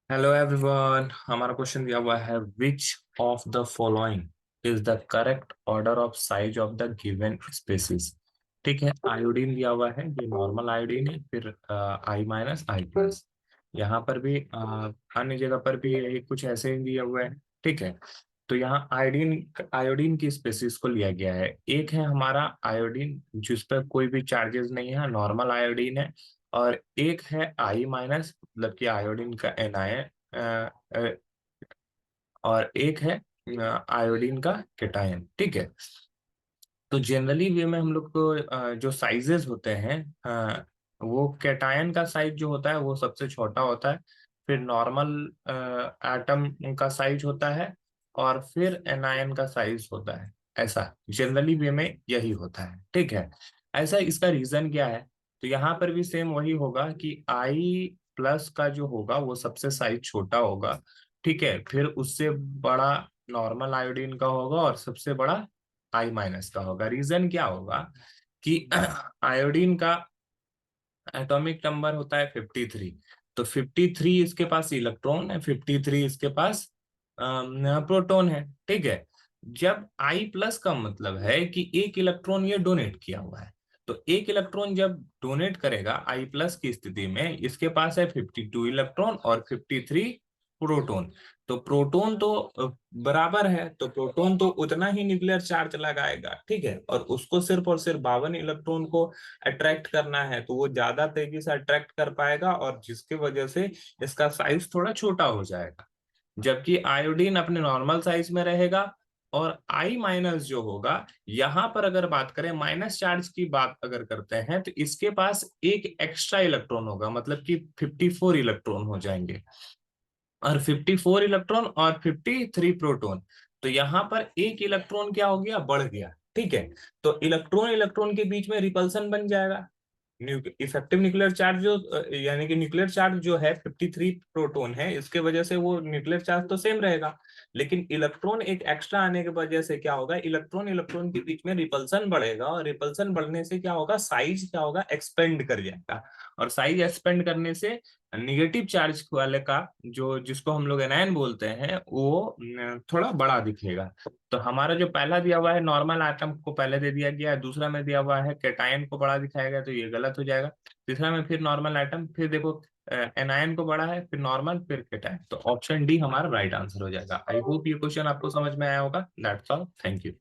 Hello everyone, हमारा question दिया हुआ है which of the following is the correct order of size of the given species. ठीक है, आयोडीन दिया हुआ है, ये नॉर्मल आयोडीन है, फिर आई माइनस आई प्लस। यहाँ पर भी अन्य जगह पर भी यही कुछ ऐसे ही दिया हुआ है। ठीक है, तो यहाँ आयोडीन आयोडीन की स्पेसिस को लिया गया है। एक है हमारा आयोडीन जिस पर कोई भी चार्जेस नहीं है, नॉर्मल आयोडीन है। और एक है आई माइनस, मतलब कि आयोडीन का एनायन। और एक है आयोडीन का केटायन। ठीक है, तो जनरली वे में हम लोग को जो साइजेस होते हैं, वो कैटायन का साइज जो होता है वो सबसे छोटा होता है, फिर नॉर्मल एटम का साइज होता है, और फिर एनायन का साइज होता है। ऐसा जनरली वे में यही होता है। ठीक है, ऐसा इसका रीजन क्या है? तो यहाँ पर भी सेम वही होगा कि आई प्लस का जो होगा वो सबसे साइज छोटा होगा। ठीक है, फिर उससे बड़ा नॉर्मल आयोडीन का होगा और सबसे बड़ा आई माइनस का होगा। रीजन क्या होगा कि आयोडीन का एटॉमिक नंबर होता है 53। तो 53 इसके पास इलेक्ट्रॉन है, 53 इसके पास प्रोटॉन है। ठीक है, जब आई प्लस का मतलब है कि एक इलेक्ट्रॉन ये डोनेट किया हुआ है। तो एक इलेक्ट्रॉन जब डोनेट करेगा आई प्लस की स्थिति में, इसके पास है 52 इलेक्ट्रॉन और 53 प्रोटॉन। तो प्रोटॉन तो बराबर है, तो प्रोटॉन तो उतना ही न्यूक्लियर चार्ज लगाएगा। ठीक है, और उसको सिर्फ और सिर्फ 52 इलेक्ट्रॉन को अट्रैक्ट करना है, तो वो ज्यादा तेजी से अट्रैक्ट कर पाएगा, और जिसकी वजह से इसका साइज थोड़ा छोटा हो जाएगा। जबकि आयोडीन अपने नॉर्मल साइज में रहेगा। और आई माइनस जो होगा, यहां पर अगर बात करें माइनस चार्ज की बात अगर करते हैं, तो इसके पास एक एक्स्ट्रा इलेक्ट्रॉन होगा, मतलब कि 54 इलेक्ट्रॉन हो जाएंगे। और 54 इलेक्ट्रॉन और 53 प्रोटॉन, तो यहाँ पर एक इलेक्ट्रॉन क्या हो गया, बढ़ गया। ठीक है, तो इलेक्ट्रॉन इलेक्ट्रॉन के बीच में रिपल्सन बन जाएगा। इफेक्टिव न्यूक्लियर चार्ज जो यानी कि न्यूक्लियर चार्ज जो है 53 प्रोटॉन है, इसके वजह से वो न्यूक्लियर चार्ज तो सेम रहेगा। लेकिन इलेक्ट्रॉन एक एक्स्ट्रा आने की वजह से क्या होगा, इलेक्ट्रॉन इलेक्ट्रॉन के बीच में रिपल्सन बढ़ेगा, और रिपल्सन बढ़ने से क्या होगा, साइज क्या होगा, एक्सपेंड कर जाएगा। और साइज एक्सपेंड करने से निगेटिव चार्ज वाले का जो जिसको हम लोग एनायन बोलते हैं वो थोड़ा बड़ा दिखेगा। तो हमारा जो पहला दिया हुआ है नॉर्मल एटम को पहले दे दिया गया है, दूसरा में दिया हुआ है कैटायन को बड़ा दिखाया गया, तो ये गलत हो जाएगा। तीसरा में फिर नॉर्मल एटम, फिर देखो एनायन को बड़ा है, फिर नॉर्मल, फिर कैटायन। तो ऑप्शन डी हमारा राइट आंसर हो जाएगा। आई होप ये क्वेश्चन आपको समझ में आया होगा। That's all, thank you.